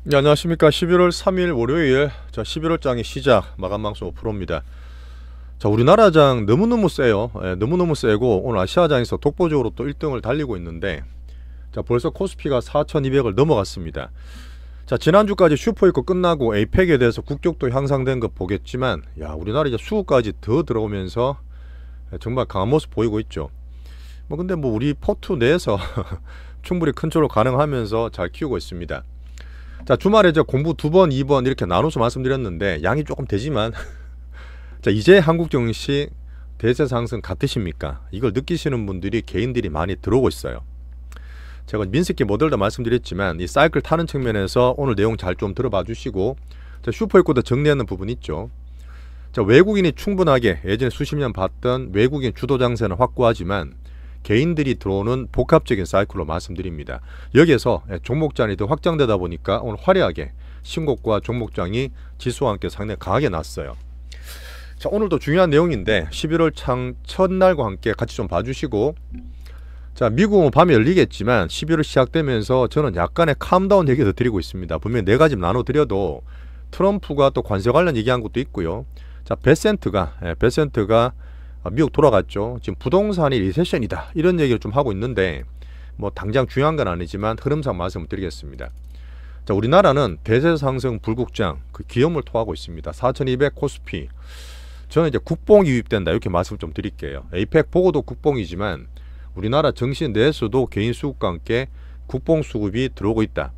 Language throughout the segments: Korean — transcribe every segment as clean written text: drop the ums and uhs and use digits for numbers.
네, 안녕하십니까. 11월 3일 월요일 11월장의 시작 마감방송 5%입니다. 우리나라장 너무너무 세요. 너무너무 세고 오늘 아시아장에서 독보적으로 또 1등을 달리고 있는데 벌써 코스피가 4,200을 넘어갔습니다. 지난주까지 슈퍼이코 끝나고 에이펙에 대해서 국격도 향상된 거 보겠지만 우리나라 이제 수급까지 더 들어오면서 정말 강한 모습 보이고 있죠. 근데 우리 포트 내에서 충분히 컨트롤 가능하면서 잘 키우고 있습니다. 주말에 공부 2번, 2번 이렇게 나눠서 말씀드렸는데 양이 조금 되지만 이제 한국 증시 대세 상승 같으십니까? 이걸 느끼시는 분들이 개인들이 많이 들어오고 있어요. 제가 민스키 모델도 말씀드렸지만 이 사이클 타는 측면에서 오늘 내용 잘 좀 들어봐 주시고 슈퍼이코도 정리하는 부분 있죠. 외국인이 충분하게 예전에 수십 년 봤던 외국인 주도 장세는 확고하지만 개인들이 들어오는 복합적인 사이클로 말씀드립니다. 여기에서 종목장이 더 확장되다 보니까 오늘 화려하게 신고가 종목장이 지수와 함께 상당히 강하게 났어요. 오늘도 중요한 내용인데 11월 창 첫날과 함께 같이 좀 봐주시고, 미국은 밤에 열리겠지만 11월 시작되면서 저는 약간의 캄다운 얘기도 드리고 있습니다. 분명히 네 가지 나눠드려도 트럼프가 또 관세 관련 얘기한 것도 있고요. 베센트가 미국 돌아갔죠. 지금 부동산이 리세션이다 이런 얘기를 좀 하고 있는데 당장 중요한 건 아니지만 흐름상 말씀을 드리겠습니다. 우리나라는 대세 상승 불국장 그 기염을 토하고 있습니다. 4,200 코스피. 저는 이제 국뽕이 유입된다 이렇게 말씀을 좀 드릴게요. 에이펙 보고도 국뽕이지만 우리나라 증시 내에서도 개인 수급과 함께 국뽕 수급이 들어오고 있다.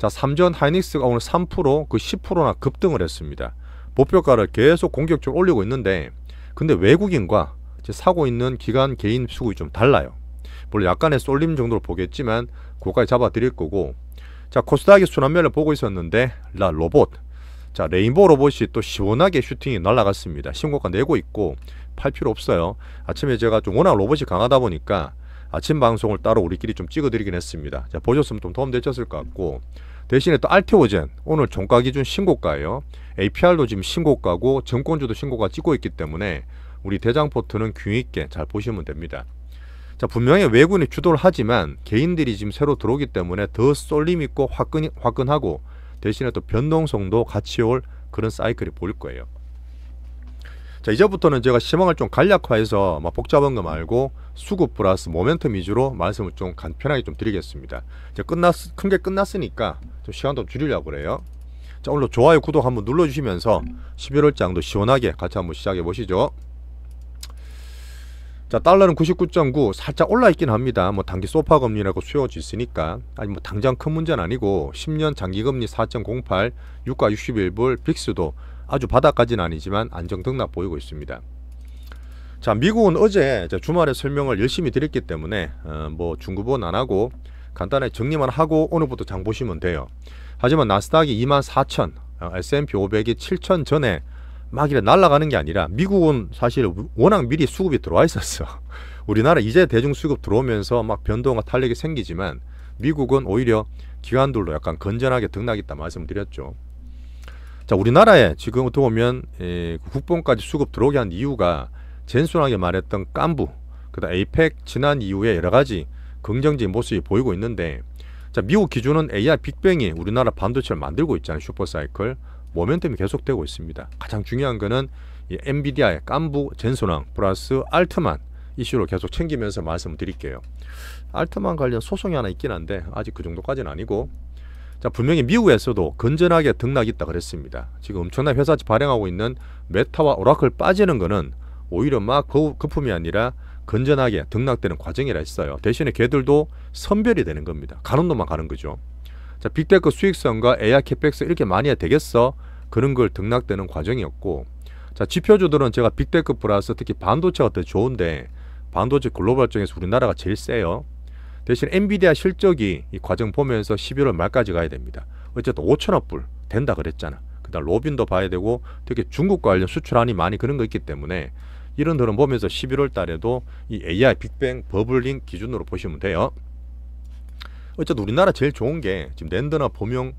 삼전 하이닉스가 오늘 3% 그 10%나 급등을 했습니다. 목표가를 계속 공격적으로 올리고 있는데 근데 외국인과 사고 있는 기관 개인 수급이 좀 달라요. 물론 약간의 쏠림 정도로 보겠지만 고가에 잡아 드릴 거고, 코스닥의 순환매를 보고 있었는데 로봇, 레인보우 로봇이 또 시원하게 슈팅이 날아갔습니다. 신고가 내고 있고 팔 필요 없어요. 아침에 제가 좀 워낙 로봇이 강하다 보니까 아침 방송을 따로 우리끼리 좀 찍어 드리긴 했습니다. 보셨으면 좀 도움 되셨을 것 같고, 대신에 또 알테오젠 오늘 종가 기준 신고가예요. APR도 지금 신고가고 증권주도 신고가 찍고 있기 때문에 우리 대장포트는 균형 있게 잘 보시면 됩니다. 분명히 외국인이 주도를 하지만 개인들이 지금 새로 들어오기 때문에 더 쏠림 있고 화끈하고 대신에 또 변동성도 같이 올 그런 사이클이 보일 거예요. 이제부터는 제가 시황을 좀 간략화해서 복잡한 거 말고 수급 플러스 모멘텀 위주로 말씀을 좀 간편하게 좀 드리겠습니다. 큰 게 끝났으니까 좀 시간도 줄이려고 그래요. 오늘도 좋아요, 구독 한번 눌러주시면서 11월장도 시원하게 같이 한번 시작해 보시죠. 달러는 99.9 살짝 올라 있긴 합니다. 단기 소파 금리라고 수요가 있으니까 아니 당장 큰 문제는 아니고 10년 장기 금리 4.08 유가 61불 빅스도 아주 바닥까지는 아니지만 안정 등락 보이고 있습니다. 미국은 어제 주말에 설명을 열심히 드렸기 때문에 중구본 안 하고 간단하게 정리만 하고 오늘부터 장 보시면 돼요. 하지만 나스닥이 24,000, S&P 500이 7,000 전에 막 이래 날아가는 게 아니라 미국은 사실 워낙 미리 수급이 들어와 있었어. 우리나라 이제 대중 수급 들어오면서 막 변동과 탄력이 생기지만 미국은 오히려 기관들도 약간 건전하게 등락했다 말씀드렸죠. 우리나라에 지금 어떻게 보면 국뽕까지 수급 들어오게 한 이유가 젠순하게 말했던 깐부, 그다음 에이펙 지난 이후에 여러 가지 긍정적인 모습이 보이고 있는데, 미국 기준은 AI 빅뱅이 우리나라 반도체를 만들고 있잖아요. 슈퍼사이클 모멘텀이 계속되고 있습니다. 가장 중요한 거는 이 엔비디아의 깐부 젠순항 플러스 알트만 이슈로 계속 챙기면서 말씀드릴게요. 알트만 관련 소송이 하나 있긴 한데 아직 그 정도까지는 아니고, 분명히 미국에서도 건전하게 등락이 있다 그랬습니다. 지금 엄청난 회사치 발행하고 있는 메타와 오라클 빠지는 거는 오히려 막 거품이 아니라 건전하게 등락되는 과정이라 했어요. 대신에 걔들도 선별이 되는 겁니다. 가는 놈만 가는 거죠. 빅테크 수익성과 AI 캐펙스 이렇게 많이 해야 되겠어? 그런 걸 등락되는 과정이었고, 지표주들은 제가 빅테크 플러스 특히 반도체가 더 좋은데 반도체 글로벌 쪽에서 우리나라가 제일 세요. 대신 엔비디아 실적이 이 과정 보면서 11월 말까지 가야 됩니다. 어쨌든 5천억 불 된다 그랬잖아. 그다음 로빈도 봐야 되고 특히 중국 관련 수출안이 많이 그런 거 있기 때문에 이런 흐름 보면서 11월 달에도 이 AI 빅뱅 버블링 기준으로 보시면 돼요. 어쨌든 우리나라 제일 좋은 게 지금 낸드나 범용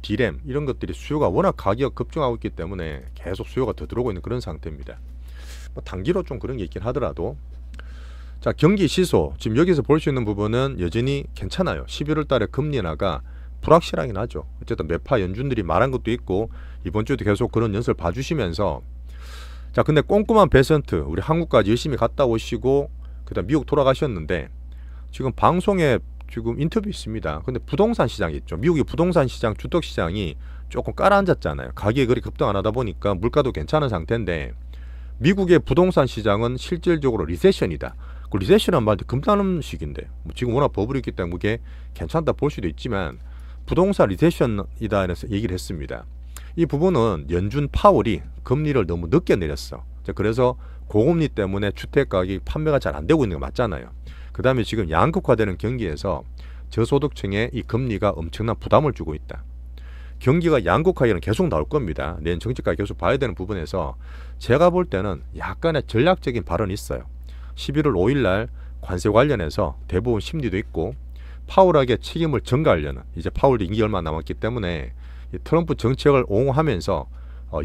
D램 이런 것들이 수요가 워낙 가격 급증하고 있기 때문에 계속 수요가 더 들어오고 있는 그런 상태입니다. 단기로 좀 그런 게 있긴 하더라도, 경기 시소 지금 여기서 볼 수 있는 부분은 여전히 괜찮아요. 11월 달에 금리 인하가 불확실하긴 하죠. 어쨌든 매파 연준들이 말한 것도 있고 이번 주에도 계속 그런 연설 봐주시면서 자 근데 꼼꼼한 베센트 우리 한국까지 열심히 갔다 오시고 그다음 미국 돌아가셨는데 지금 방송에 지금 인터뷰 있습니다. 근데 부동산 시장이 있죠. 미국의 부동산 시장 주택 시장이 조금 깔아앉았잖아요. 가격이 그리 급등 안 하다 보니까 물가도 괜찮은 상태인데 미국의 부동산 시장은 실질적으로 리세션이다. 그 리세션은 말도 금단음 식인데 지금 워낙 버블이 있기 때문에 그게 괜찮다 볼 수도 있지만 부동산 리세션이다 해서 얘기를 했습니다. 이 부분은 연준 파월이 금리를 너무 늦게 내렸어. 그래서 고금리 때문에 주택 가격이 판매가 잘 안 되고 있는 거 맞잖아요. 그 다음에 지금 양극화되는 경기에서 저소득층에 이 금리가 엄청난 부담을 주고 있다. 경기가 양극화에는 계속 나올 겁니다. 내년 정책까지 계속 봐야 되는 부분에서 제가 볼 때는 약간의 전략적인 발언이 있어요. 11월 5일 날 관세 관련해서 대부분 심리도 있고 파월에게 책임을 전가하려는 이제 파월도 임기 얼마 남았기 때문에 트럼프 정책을 옹호하면서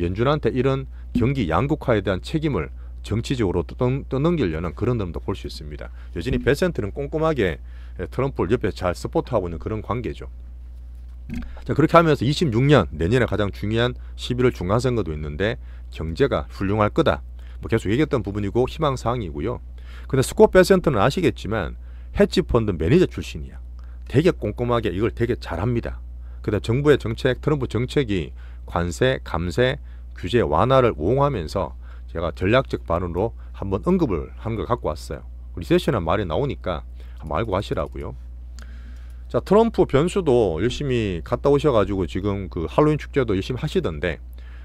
연준한테 이런 경기 양극화에 대한 책임을 정치적으로 떠넘기려는 그런 점도 볼 수 있습니다. 여전히 베센트는 꼼꼼하게 트럼프를 옆에 잘 서포트하고 있는 그런 관계죠. 자, 그렇게 하면서 26년 내년에 가장 중요한 11월 중간선거도 있는데 경제가 훌륭할 거다. 뭐 계속 얘기했던 부분이고 희망사항이고요. 근데 스콧 베센트는 아시겠지만 헤지펀드 매니저 출신이야. 되게 꼼꼼하게 이걸 되게 잘합니다. 그다음 정부의 정책, 트럼프 정책이 관세, 감세, 규제 완화를 옹호하면서 제가 전략적 발언으로 한번 언급을 한 걸 갖고 왔어요. 리세션이라는 말이 나오니까 한번 알고 가시라고요. 자, 트럼프 변수도 열심히 갔다 오셔가지고 지금 그 할로윈 축제도 열심히 하시던데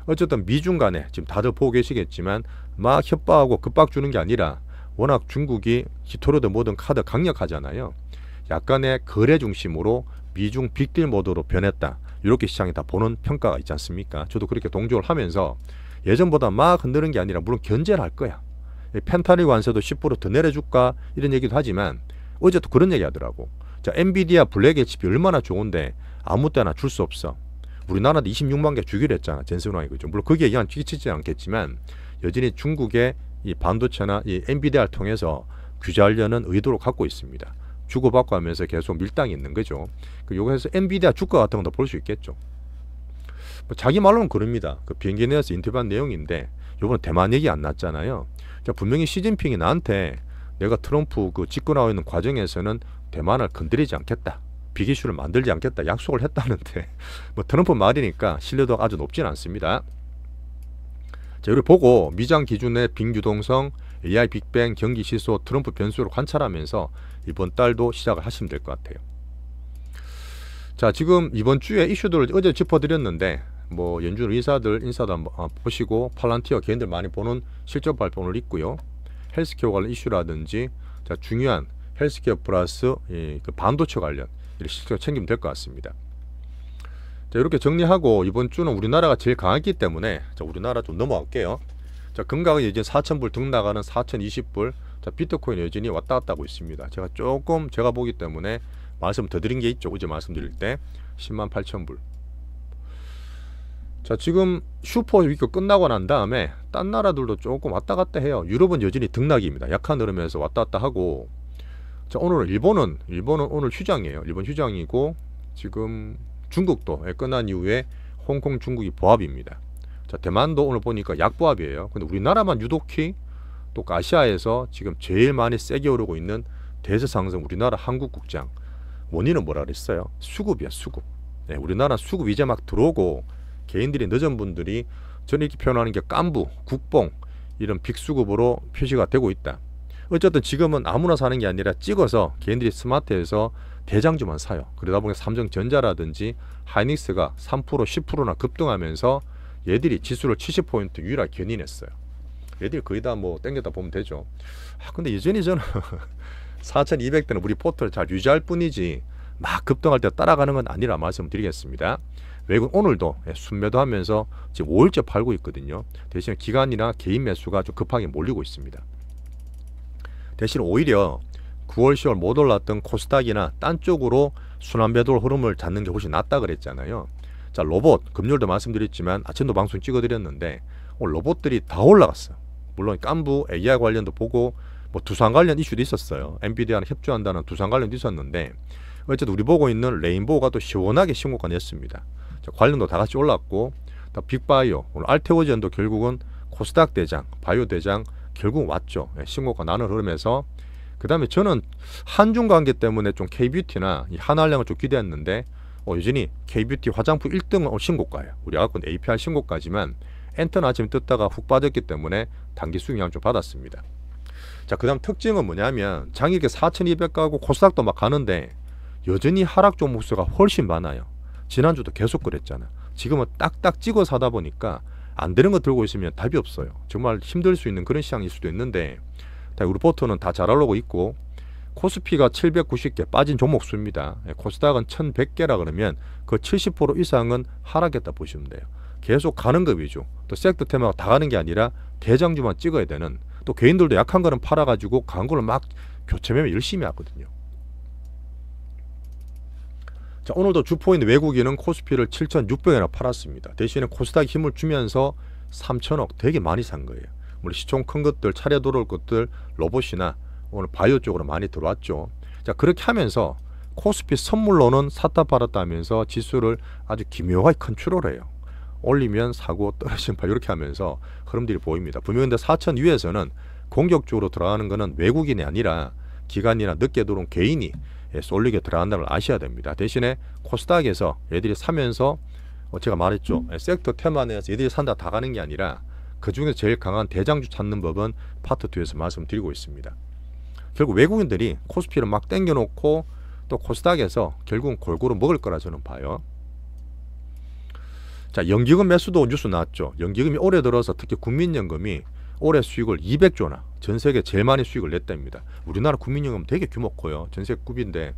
어쨌든 미중 간에 지금 다들 보고 계시겠지만 막 협박하고 급박 주는 게 아니라 워낙 중국이 히토로드 모든 카드 강력하잖아요. 약간의 거래 중심으로 미중 빅딜 모드로 변했다. 이렇게 시장이 다 보는 평가가 있지 않습니까? 저도 그렇게 동조를 하면서 예전보다 막 흔드는 게 아니라 물론 견제를 할 거야. 펜타닐 관세도 10% 더 내려줄까 이런 얘기도 하지만 어제 또 그런 얘기 하더라고. 자, 엔비디아 블랙 HP 얼마나 좋은데 아무 때나 줄 수 없어. 우리나라도 26만 개 주기로 했잖아. 젠슨 왕이 그죠. 물론 그게 영향 끼치지 않겠지만 여전히 중국의 이 반도체나 이 엔비디아를 통해서 규제하려는 의도를 갖고 있습니다. 주고받고 하면서 계속 밀당이 있는 거죠. 요거에서 엔비디아 주가 같은 것도 볼 수 있겠죠. 뭐 자기 말로는 그럽니다. 그 비행기 내에서 인터뷰한 내용인데 요번에 대만 얘기 안 났잖아요. 자, 분명히 시진핑이 나한테 내가 트럼프 그 집권하고 있는 과정에서는 대만을 건드리지 않겠다. 비기슈를 만들지 않겠다. 약속을 했다는데 뭐 트럼프 말이니까 신뢰도가 아주 높진 않습니다. 자, 여기 보고 미장 기준의 빙유동성, AI 빅뱅, 경기 시소, 트럼프 변수를 관찰하면서 이번 달도 시작을 하시면 될 것 같아요. 자, 지금 이번 주에 이슈들을 어제 짚어드렸는데 뭐 연준 의사들 인사도 한번 보시고 팔란티어 개인들 많이 보는 실적 발표 오늘 있고요. 헬스케어 관련 이슈라든지 자, 중요한 헬스케어 플러스 그 반도체 관련 이렇게 실적 챙기면 될 것 같습니다. 자, 이렇게 정리하고 이번 주는 우리나라가 제일 강했기 때문에 자, 우리나라 좀 넘어갈게요. 자, 금강은 여전히 4,000불 등나가는 4,020불. 자, 비트코인 여전히 왔다 갔다 하고 있습니다. 제가 보기 때문에 말씀 더 드린 게 있죠. 어제 말씀드릴 때 108,000불. 자, 지금 슈퍼 위크 끝나고 난 다음에 딴 나라들도 조금 왔다 갔다 해요. 유럽은 여전히 등락입니다. 약한 흐름에서 왔다 갔다 하고. 자, 오늘은 일본은 오늘 휴장이에요. 일본 휴장이고 지금 중국도 끝난 이후에 홍콩, 중국이 보합입니다. 자, 대만도 오늘 보니까 약보합이에요. 근데 우리나라만 유독히 또 아시아에서 지금 제일 많이 세게 오르고 있는 대세상승 우리나라 한국국장. 원인은 뭐라 그랬어요? 수급이야, 수급. 네, 우리나라 수급 이제 막 들어오고 개인들이 늦은 분들이 저는 이렇게 표현하는 게 깐부, 국뽕 이런 빅수급으로 표시가 되고 있다. 어쨌든 지금은 아무나 사는 게 아니라 찍어서 개인들이 스마트에서 대장주만 사요. 그러다 보니까 삼성전자라든지 하이닉스가 3% 10%나 급등하면서 얘들이 지수를 70포인트 유일하게 견인했어요. 얘들이 거의 다 뭐 땡겼다 보면 되죠. 근데 여전히 저는 4200대는 우리 포트를 잘 유지할 뿐이지 막 급등할 때 따라가는 건 아니라 말씀드리겠습니다. 외국 오늘도 순매도 하면서 지금 5일째 팔고 있거든요. 대신 기관이나 개인 매수가 좀 급하게 몰리고 있습니다. 대신 오히려 9월 10월 못 올랐던 코스닥이나 딴 쪽으로 순환매도 흐름을 잡는 게 훨씬 낫다 그랬잖아요. 자, 로봇 금요일도 말씀드렸지만 아침도 방송 찍어드렸는데 오늘 로봇들이 다 올라갔어요. 물론 깐부 AI 관련도 보고 뭐 두산 관련 이슈도 있었어요. 엔비디아랑 협조한다는 두산 관련도 있었는데 어쨌든 우리 보고 있는 레인보우가 또 시원하게 신고가 냈습니다. 자, 관련도 다 같이 올랐고, 또 빅바이오, 오늘 알테오젠도 결국은 코스닥 대장, 바이오 대장 결국 왔죠. 예, 신고가 나는 흐름에서. 그 다음에 저는 한중 관계 때문에 좀 K뷰티나 이 한알량을 좀 기대했는데 여전히 K뷰티 화장품 1등은 신고가예요. 우리 아까 APR 신고가지만 엔터는 아침에 떴다가 훅 빠졌기 때문에 단기 수익량을 좀 받았습니다. 자, 그 다음 특징은 뭐냐면 장이게 4200 가고 코스닥도 막 가는데 여전히 하락 종목수가 훨씬 많아요. 지난주도 계속 그랬잖아. 지금은 딱딱 찍어 사다 보니까 안 되는 거 들고 있으면 답이 없어요. 정말 힘들 수 있는 그런 시장일 수도 있는데 우리포트는 다 잘 알고 있고 코스피가 790개 빠진 종목 수입니다. 코스닥은 1100개라 그러면 그 70% 이상은 하락했다 보시면 돼요. 계속 가는 거 위주. 또 섹터 테마가 다 가는 게 아니라 대장주만 찍어야 되는, 또 개인들도 약한 거는 팔아가지고 강한 거를 막 교체 매매 열심히 하거든요. 자, 오늘도 주포인 외국인은 코스피를 7,600원이나 팔았습니다. 대신에 코스닥이 힘을 주면서 3천억 되게 많이 산 거예요. 물론 시총 큰 것들, 차례 들어올 것들, 로봇이나 오늘 바이오 쪽으로 많이 들어왔죠. 자, 그렇게 하면서 코스피 선물로는 샀다 팔았다 하면서 지수를 아주 기묘하게 컨트롤해요. 올리면 사고 떨어지면 팔 이렇게 하면서 흐름들이 보입니다. 분명히 근데 4천 위에서는 공격적으로 들어가는 것은 외국인이 아니라 기관이나 늦게 들어온 개인이 쏠리게 들어간다는 걸 아셔야 됩니다. 대신에 코스닥에서 얘들이 사면서 제가 말했죠. 섹터 테마 내에서 얘들이 산다 다 가는 게 아니라 그 중에서 제일 강한 대장주 찾는 법은 파트 2에서 말씀드리고 있습니다. 결국 외국인들이 코스피를 막 땡겨놓고 또 코스닥에서 결국은 골고루 먹을 거라 저는 봐요. 자, 연기금 매수도 뉴스 나왔죠. 연기금이 올해 들어서 특히 국민연금이 올해 수익을 200조나 전 세계 제일 많이 수익을 냈답니다. 우리나라 국민연금 되게 규모 커요. 전 세계 급인데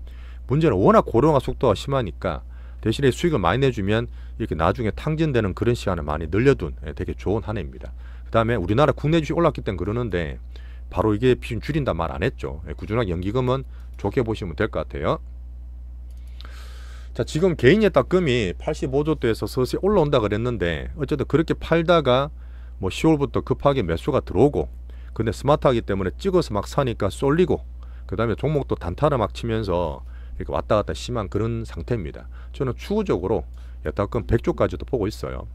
문제는 워낙 고령화 속도가 심하니까 대신에 수익을 많이 내주면 이렇게 나중에 탕진되는 그런 시간을 많이 늘려둔 되게 좋은 한 해입니다. 그 다음에 우리나라 국내 주식 올랐기 때문에 그러는데 바로 이게 비중 줄인다 말 안 했죠. 꾸준하게 연기금은 좋게 보시면 될 것 같아요. 자, 지금 개인 예탁금이 85조대에서 서서히 올라온다 그랬는데 어쨌든 그렇게 팔다가 뭐 10월부터 급하게 매수가 들어오고 근데 스마트하기 때문에 찍어서 막 사니까 쏠리고 그 다음에 종목도 단타를 막 치면서 이렇게 왔다 갔다 심한 그런 상태입니다. 저는 추후적으로 예탁금 100조까지도 보고 있어요.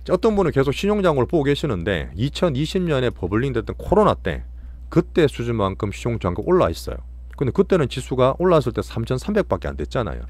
자, 어떤 분은 계속 신용장고를 보고 계시는데 2020년에 버블링 됐던 코로나 때 그때 수준만큼 신용장고 올라 있어요. 근데 그때는 지수가 올라왔을 때 3,300밖에 안 됐잖아요.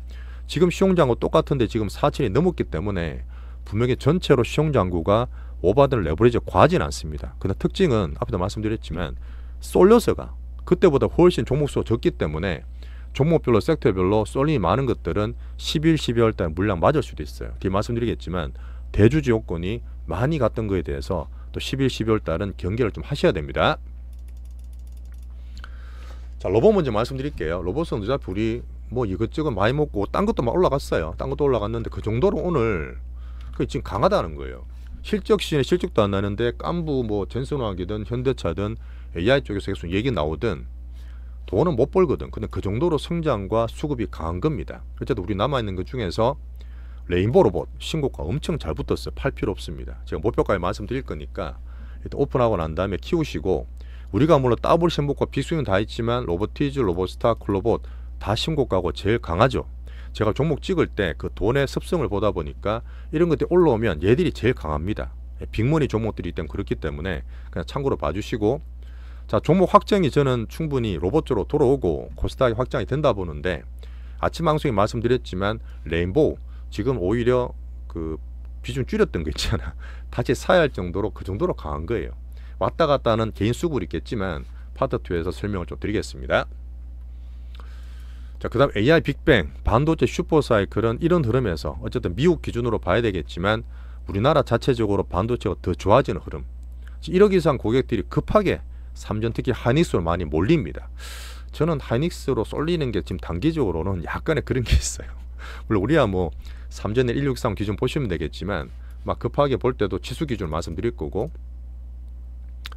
지금 시용장고 똑같은데 지금 4천이 넘었기 때문에 분명히 전체로 시용장고가 오버된 레버리지 과하진 않습니다. 근데 특징은 앞에도 말씀드렸지만 쏠려서가 그때보다 훨씬 종목수가 적기 때문에 종목별로 섹터별로 쏠림이 많은 것들은 11, 12월 달 물량 맞을 수도 있어요. 뒤에 말씀드리겠지만 대주주 요건이 많이 갔던 거에 대해서 또 11, 12월 달은 경계를 좀 하셔야 됩니다. 자, 로봇 먼저 말씀드릴게요. 로봇은 어차피 우리 뭐 이것저것 많이 먹고 딴 것도 막 올라갔어요. 딴 것도 올라갔는데 그 정도로 오늘 지금 강하다는 거예요. 실적 시즌에 실적도 안 나는데 깐부 뭐 젠슨화학이든 현대차든 AI 쪽에서 계속 얘기 나오든 돈은 못 벌거든. 근데 그 정도로 성장과 수급이 강한 겁니다. 어쨌든 우리 남아있는 것 중에서 레인보우 로봇 신고가 엄청 잘 붙었어요. 팔 필요 없습니다. 제가 목표가에 말씀드릴 거니까 일단 오픈하고 난 다음에 키우시고 우리가 물론 더블 신고가 빅스윙은 다 있지만 로보티즈, 로봇스타, 클로봇 다 신고가고 제일 강하죠. 제가 종목 찍을 때 그 돈의 습성을 보다 보니까 이런 것들이 올라오면 얘들이 제일 강합니다. 빅머니 종목들이 때문에 그렇기 때문에 그냥 참고로 봐주시고 자, 종목 확정이 저는 충분히 로봇 쪽으로 돌아오고 코스닥이 확장이 된다 보는데 아침 방송에 말씀드렸지만 레인보우 지금 오히려 그 비중 줄였던 거 있잖아. 다시 사야 할 정도로 그 정도로 강한 거예요. 왔다 갔다 하는 개인 수급이 있겠지만 파트 2에서 설명을 좀 드리겠습니다. 자, 그 다음 AI 빅뱅, 반도체 슈퍼사이클은 이런 흐름에서 어쨌든 미국 기준으로 봐야 되겠지만 우리나라 자체적으로 반도체가 더 좋아지는 흐름. 1억 이상 고객들이 급하게 삼전 특히 하이닉스로 많이 몰립니다. 저는 하이닉스로 쏠리는 게 지금 단기적으로는 약간의 그런 게 있어요. 물론 우리야 뭐 삼전의 1663 기준 보시면 되겠지만 막 급하게 볼 때도 지수 기준 말씀드릴 거고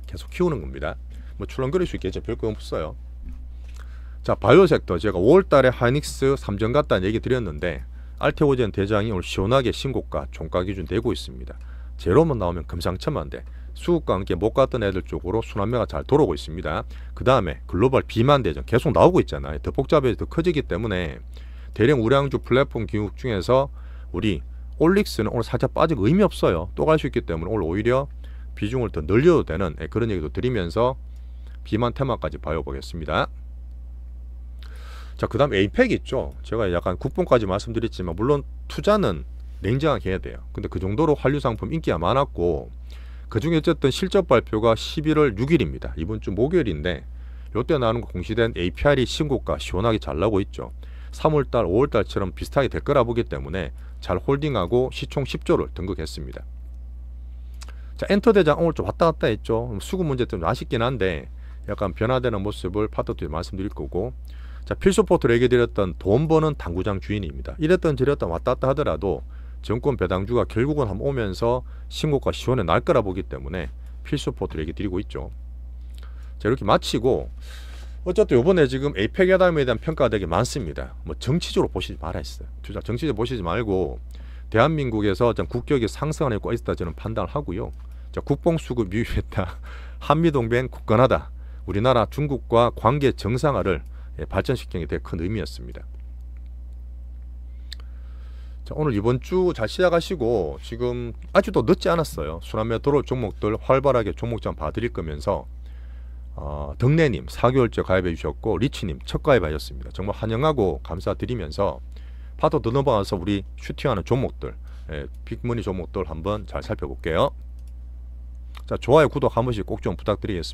계속 키우는 겁니다. 뭐 출렁거릴 수 있겠죠. 별거 없어요. 자, 바이오 섹터 제가 5월달에 하이닉스 3전 갔다는 얘기 드렸는데 알테오젠 대장이 오늘 시원하게 신고가 종가 기준 되고 있습니다. 제로만 나오면 금상첨화인데 수급과 함께 못 갔던 애들 쪽으로 순환매가 잘 돌아오고 있습니다. 그 다음에 글로벌 비만 대전 계속 나오고 있잖아요. 더 복잡해져 더 커지기 때문에 대량 우량주 플랫폼 기업 중에서 우리 올릭스는 오늘 살짝 빠지고 의미 없어요. 또 갈 수 있기 때문에 오늘 오히려 비중을 더 늘려도 되는 그런 얘기도 드리면서 비만 테마까지 봐보겠습니다. 자, 그 다음 에이펙 있죠. 제가 약간 국뽕까지 말씀드렸지만 물론 투자는 냉정하게 해야 돼요. 근데 그 정도로 한류 상품 인기가 많았고 그 중에 어쨌든 실적 발표가 11월 6일입니다. 이번 주 목요일인데 이때 나오는 거 공시된 APR이 신고가 시원하게 잘 나오고 있죠. 3월달 5월달처럼 비슷하게 될 거라 보기 때문에 잘 홀딩하고 시총 10조를 등극했습니다. 자, 엔터 대장 오늘 좀 왔다 갔다 했죠. 수급 문제 때문에 아쉽긴 한데 약간 변화되는 모습을 파트너에 말씀드릴 거고, 자, 필수포트로 얘기드렸던 돈 버는 당구장 주인입니다. 이랬던 저랬던 왔다 갔다 하더라도 정권 배당주가 결국은 한번 오면서 신고가 시원해 날 거라 보기 때문에 필수포트로 얘기 드리고 있죠. 자, 이렇게 마치고 어쨌든 요번에 지금 에이펙 회담에 대한 평가가 되게 많습니다. 뭐 정치적으로 보시지 말아 있어요. 투자 정치적으로 보시지 말고 대한민국에서 국격이 상승하는 효과가 있다 저는 판단을 하고요. 자, 국뽕수급 유입했다. 한미동맹 굳건하다. 우리나라 중국과 관계 정상화를 발전시키는 게 되게 큰 의미였습니다. 자, 오늘 이번 주 잘 시작하시고 지금 아직도 늦지 않았어요. 순환매 들어올 종목들 활발하게 종목장 봐드릴 거면서 덕내님 4개월째 가입해 주셨고 리치님 첫 가입하셨습니다. 정말 환영하고 감사드리면서 파도 더 넘어가서 우리 슈팅하는 종목들 빅머니 종목들 한번 잘 살펴볼게요. 자, 좋아요 구독 한 번씩 꼭 좀 부탁드리겠습니다.